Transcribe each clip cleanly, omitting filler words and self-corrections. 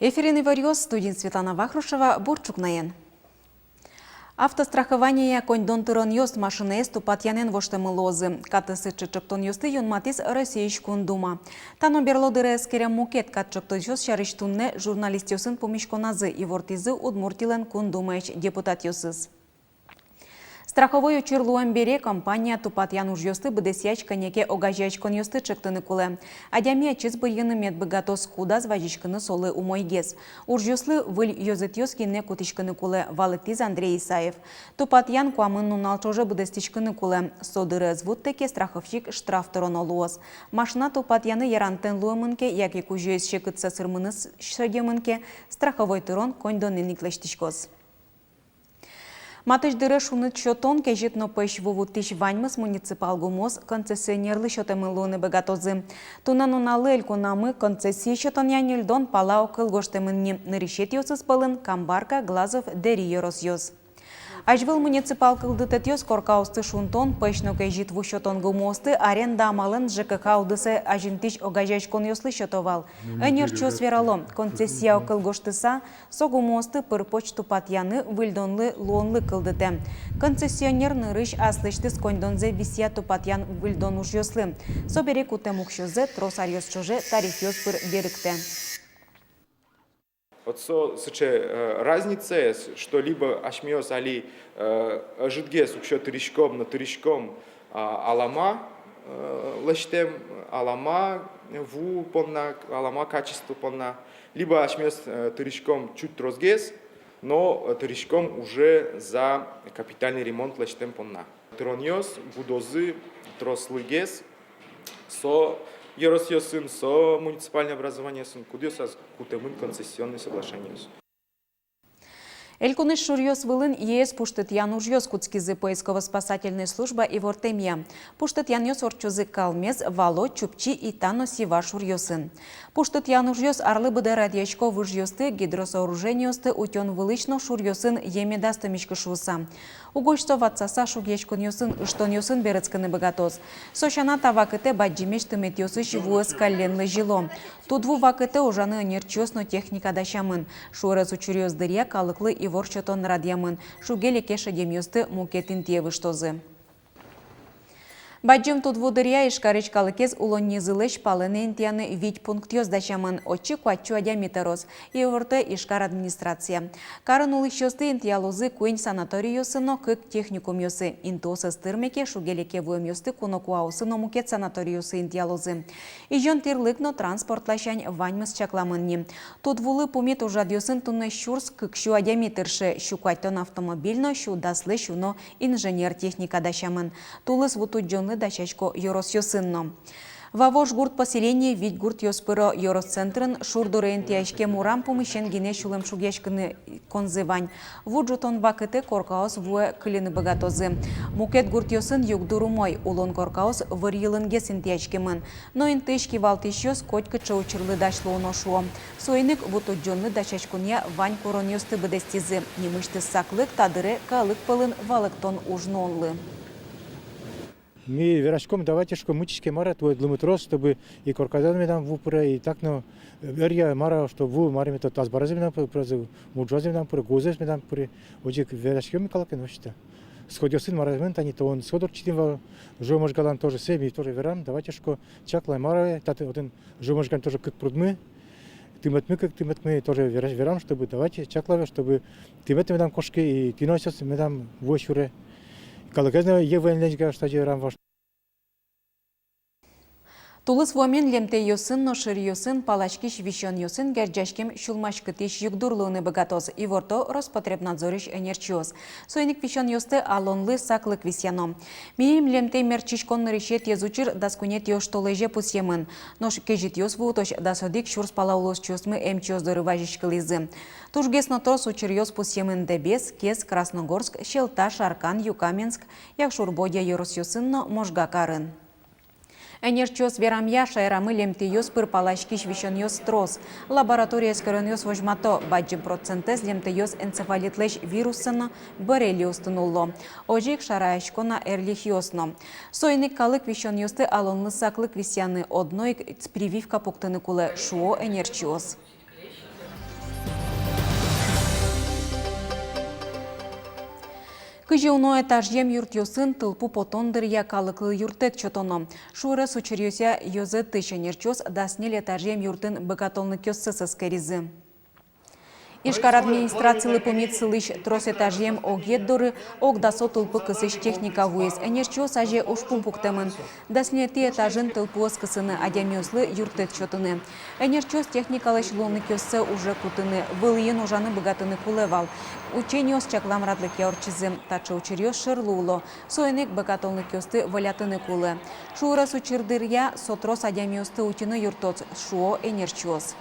Эфирный вариоз, студент Светлана Вахрушева, Бурчукнаен. Автострахование коньдон тырон йост машина эсту патьянен воштемы лозы. Катысы чычыктон йосты юнматис Россииш кундума. Тано берлодыре эскерем мукет катчыкто йос шариштунне журналист йосын помешконазы и вортизы удмуртилен кундумаич депутат йосыз. Страховой учерлуан бере компания тупатьян уж йосты бдесяч конеке огажачкон йосты чыктыны куле. Адями чиз быйыны медбыгатос куда зважичкыны солы умойгез. Уж йослы выль йозет йоскине кутичкыны куле Валетиз Андрей Исаев. Тупатьян куамын нуналчоже бдестичкыны куле. Содыры звуттеке страховщик штраф торонолуос. Машина тупатьяны ярантен луэмынке, яки кужуез шекытса сырмыныс шедемынке, страховой тырон коньдон никлештичкос. Матыш дыры шуны чотон кежит но пэш вовутиш ваньмыс муниципал гумоз концессионерлы шотемы луны богатозы. Тунан уналы элькунамы концессии шотон янильдон палау кылгоштемынни ныришет йосыз пылын Камбарка, Глазов, Дери йорос йоз. Ажвыл муниципал кылдытет йоз коркаусты шунтон пэшно кежит ву шотон гумозты аренда амалын ЖКХ удысы ажинтиш огажачкон йослы шотовал. Энерчо свералом концессия кылгоштыса со гумозты пыр почту патьяны выльдонлы луонлы кылдыте. Концессионер нырыш аслыштыс коньдонзе висия тупатьян выльдон уж йослы. Собере кутемукшозе тросар йосчоже тариф йос пыр берыкте. Вот разница, что либо ашмиос али жидгес укшо тыришком на тыришком алама лештем алама ву понна алама качество понна, либо ашмиос тыришком чуть тросгес, но тыришком уже за капитальный ремонт лештем понна. Трониос будозы трослыгес со Еросьёсын, со муниципальное образование сын, кудесаз кутемын концессионный соглашение. Элькуныш шурьёс вылын ЕС пуштет ян ужьёс куцкизы поисково-спасательная служба и вортемия. Пуштет ян ёс орчузы калмез, вало, чупчи и тано сива шурьёсын. Пуштет ян ужьёс арлы быда радиачко выжьёсты, гидросооружениёсты утён вылычно шурьёсын емедастымичкы шуса. Угойшто ватсаса шугечкон ёсын, ыштон ёсын берецканы богатоз. Сошана тавакыте баджимеш тымет ёсыш вуэс калленлы жило. Тудву вакыте ужаны нерчёсно техника дашамын. Шуэрез учурьёс дырья калыклы и ворчотон радиамын. Шугеле кеша демьёсты мукетин тевыштозы. Баджим тут вудырья ишкарыч калыкез улон низылыш палыны интияны вить пункт ёздашамын. Очи куачу адиаметроз. И ворты ишкар администрация. Карын улыш ёсты интиялозы куень санаторий ёсыно кык техникум ёсы. Интосы стырмеке шугелеке вуем ёсты кунокуаусы но мукет санаторий ёсы интиялозы. Ижон тирлыкно транспортлашань ваньмыз чакламынни. Тут вулы пумет ужад ёсын тунны щурс кыкшу адиаметрше. Щукуатон автомобильно, щу даслы щуно инженер техника дашамын. Тулыс вуту джонлы дачачко Еросьёсынно. Вавош гурт поселение вить гурт ёспыро Еросцентрын шурдурен тяшке мурам помещен гине шулем шугешкыны конзывань. Вуджутон вакыты коркаос вуэ кылины богатозы. Мукет гурт ёсын югдурумой улон коркаос вырьылынге синтяшкемын. Но интышки валтиш ёс котька чаучырлы дашлы оношуо. Сойнык вуту джонлы дачачкуня вань корон ёсты быдестизы. Немышты саклык тадыры калык пылын валыктон ужнонлы. Мы верашком давайте что мучишки мара твой глумитрос, чтобы и корказан мы там в упре и так но веря мара что в маре мы то тазбаразим нам про муджазим нам про гозес мы там про ожик верашком калакен вошта. Сходил сын маразмент они то он сходор читим жомож галан тоже себе тоже верам давайте что чакла мара таты один жомож галан тоже как прудмы тиматмы как тиматмы тоже верам чтобы давайте чаклаве чтобы тиматмы там кошки и киносос мы там вошуре. Калыгазна евенлечка штаджи рамваш. Тулыс вомен лемте йосын, ношыр йосын, палачкиш вишон йосын, герджашкем шулмашкытиш югдурлуны богатоз и ворто Роспотребнадзориш энерчиоз. Сойник вишон йосты алонлы саклык висяно. Мирим лемте мерчишкон решет езучир даскунет йоштолеже пусьемын. Нош кежит йос вутош дасодик шурс палаулос чосмы эмчиоздоры важишкализы. Тужгес нотос учир йос пусьемын Дебес, Кес, Красногорск, Щелташ, Аркан, Юкаменск, Якшурбодя Еросьёсынно можга карын. Энерчиос верамья шайрамы лемте йос пыр палачкиш вишон йос трос. Лаборатория скорон йос вожмато баджим процентес лемте йос энцефалитлеш вирусыно боррелиус тынулло. Ожик шарайшкона эрлих йосно. Сойник калык вишон йосты алонлы саклык висяны одной прививка пуктыны куле шуо энерчиос. Кыжеуно этажем юртёсын тылпу потондыр я калыклы юртет чотоно. Шура сучерюся йозы тышенерчос даснел этажем юртын быкатолны кёссы сыскеризы. Ишкар администрациялы помитсылыш трос этажем огеддоры огдасо тылпы кысыш техника вуез. Энерчо саже ушпум пуктемын. Даснети этажын тылпу скысыны адямёслы юртет чотыны. Энерчос техникалыш лоны кёссы уже кутыны. Вылыен ужаны богатыны кулевал. Учениос чакламрадлык яурчизы. Тачы учерёс шырлууло. Соенек богатолны кёсты валятыны кулы. Шура сучырдырья сотрос адямёсты учыны юртоц. Шуо энерчос.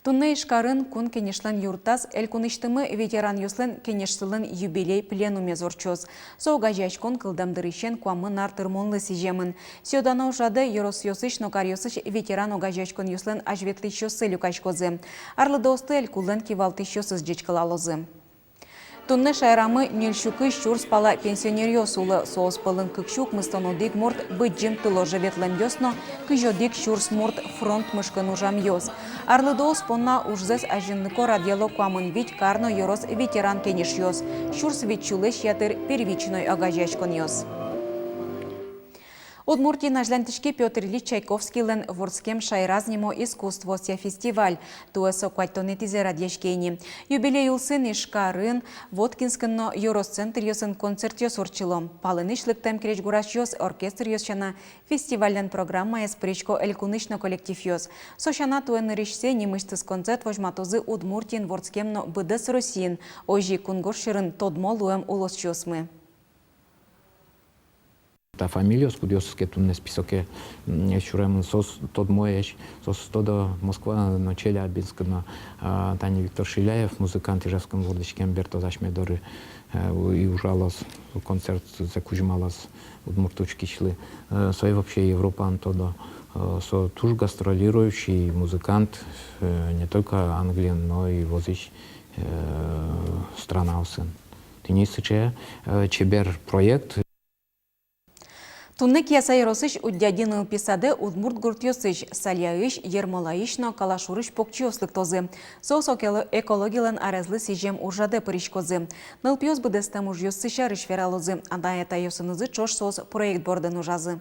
Тунны ишкарын кун кенешлен юртас, эль куныштымы ветеран юслен кенешсылын юбилей пленуме зорчоз. Соуга жачкон кылдамдырышен куамын артырмонлы сижемын. Сёдана ужады ерос йосыш нокар йосыш ветеран ога жачкон юслен ажветли шосы люкачкозы. Арлы досты эль кулын кивалты шосыз жечкалалозы. Тунны шайрамы нельшукы щурс пала пенсионер сулы соос пылын кыкшук мыстонодик морт быджим тыло живетлен йосно, кыжодик щурс морт фронт мышкын ужам йос. Арлы доос понна ужзес ажинныко радиало куамын вить карно йорос ветеран кенеш йос. Щурс вить чулеш ятыр первичной агажачкон йос. Удмуртии нажлантышке Петр Ильич Чайковский лен ворскем шайразнимо искусство ся фестиваль. Туэсо квальтонетизе радьяшкейни. Юбилей улсын ишкарын, Воткинскенно Юросцентр йосын концерт йос орчилом. Палынышлык тем креч гураш йос оркестр йос шана фестивальден программа эспричко элькунышно коллектив йос. Сошана туэн ришсе немыштыз концерт вожматозы Удмуртиен ворскемно быдыс Россиин. Ожи кунгорширын тодмолуем улос чосмы. Та фамилия скудиоске тунне списоке шурем сос тот моеш сос тодо Москва но Челябинск но Таня Виктор Шиляев музыкант ижевском вордичкем Берто Зашмедоры и ужалос концерт закужмалас удмуртучки шли свой вообще Европа тодо со туж гастролирующий музыкант не только Англии но и возич страна усын. Тинисыче чебер проект. Тунны киясай росыш уддядины писады удмурт гуртьосыш, сальяыш, ермолаишно калашурыш покчиослык тозы. Соос экологилан арезлы сижем ужаде паришкозы. Нылпиос быдестам уж йоссыша рышвералозы, ада это йосынызы чош соос проект борден ужазы.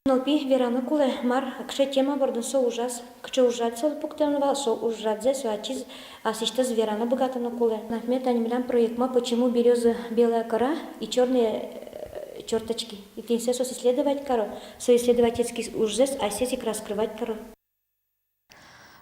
Нолпи вераны куле мар кше тема борден со ужас, кше ужат сол пуктенова со ужадзе со ачиз асиштез вераны богатаны куле. Нахмет анимлян проектма почему береза белая кора и черные черточки. И ты сос исследовать коро, со исследовательский ужас, а сетик раскрывать коро.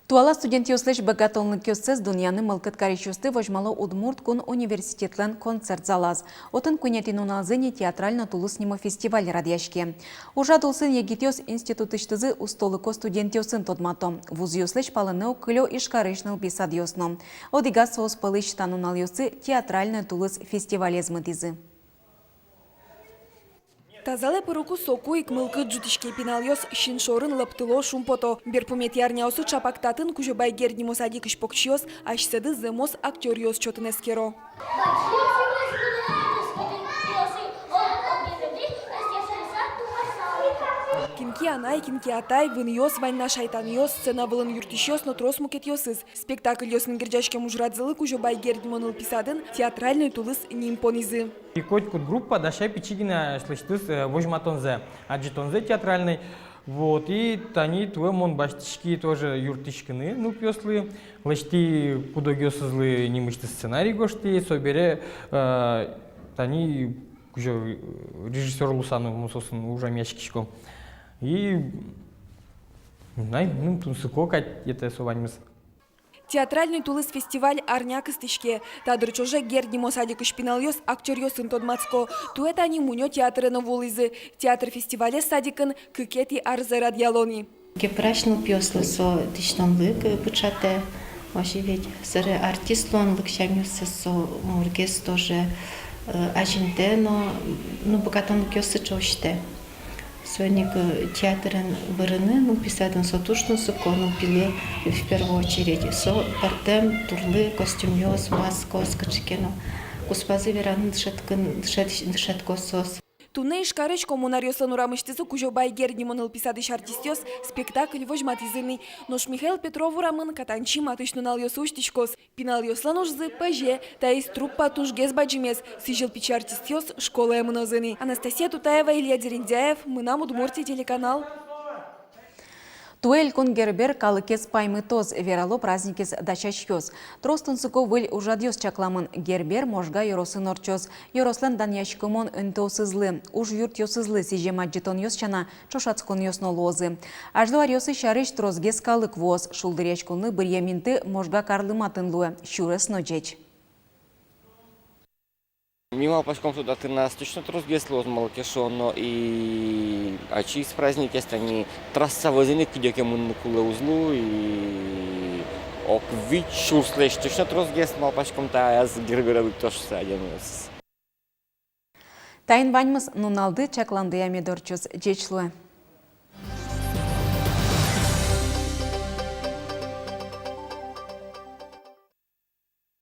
Туала студент йослеш богатолны кёссез дуньяны мылкыт каричусты вожмало Удмурт кун университетлен концерт залаз. Отын кунятин уналзыне театрально тулыснимо фестиваль радьяшке. Ужа тулсын егитёс институтыштызы устолыко студент йосын тодмато. Вуз йослеш палынеу кылё ишкарышныл писад йосно. Одига соос пылыш танунал йосы театрально тулыс фестивалезмытизы. Тазале поруку соку и кмылкы джутишке пиналйос шиншорын лаптыло шумпото. Берпумет ярняосы чапактатын кужобай герднимо садик ишпокчиос, ашседы зэмос актериос чотынескеро. Кинки анай, кинки атай, выньос, вайна шайтаньос, сцена вылын юртищос, но трос мукетьосыз. Спектакль йосын герджашке мужрадзылы кужобай герднимоныл писадын театральный тулыс нимпонизы. И котикут группа Дашай Пичигина слышитыс вожматонзе, аджитонзе театральный. Вот, и тани туэмон баштишки тоже юртишкины, ну пёслы, лашти кудогёсызлы немышты сценарий гошти, собере тани кужо режиссер Лусану мусосын ужам яшкишко. И ну тунсыко кать это сованимыз. Театральный тулыс фестиваль арняк истышке. Тадырчоже герднимо садик шпиналйос актер йосын тодмацко. Туэта они муньо театрына волызы. Театр фестивале садикын кыкети арзы радиалони. Гепрашныл пьослы со тычтонлык пычате. Вообще ведь сыры артистлонлык шамюсы со мургес тоже ажинте, но богатонлык йосы чоште. Соник театрын бырыны, писадын сотушну сукону пиле в первую очередь. Со партем, турлы, костюмёс, маскос, качкено. Куспазы вераны дышаткосос. Туне Ишкарыч коммунарёслан урамыштысы Кужобай Гердимон писадыш артистёс спектакль вожматизыны. Нош Михаил Петров урамын катанчи матышнун алёс уштишкос. Пинал ёслан ужзы паже, таис труппа тужгез баджимес. Сижил пичи артистёс школа эмнозыны. Анастасия Тутаева, Илья Дерендяев, Мынам Удмуртия телеканал. Туэль конгербер калыкес паймытоз верало праздникес дачачьёс. Тростун суко выль ужадьёс чакламын гербер можга йоросын орчоз. Йорослан даньяшкомон өнтеосызлы. Уж юрт ёсызлы сижема джетон ёсчана чошацкон ёснолозы. Аждуар ёсы шарыш трозгес калык воз. Шулдырячкуны бірьяминты можга карлыматын луэ. Щурес ноджеч. Мимо пашком туда 13 точно трозгес лоз малкешоно и ачи с праздники они трасса возины где кему куле узлу и ок вичу слэш точно трозгес мал пашком та аз герберовик тоже садимos. Тайн ваньмыз нуналды чакланды ямедорчуз джечлуэ.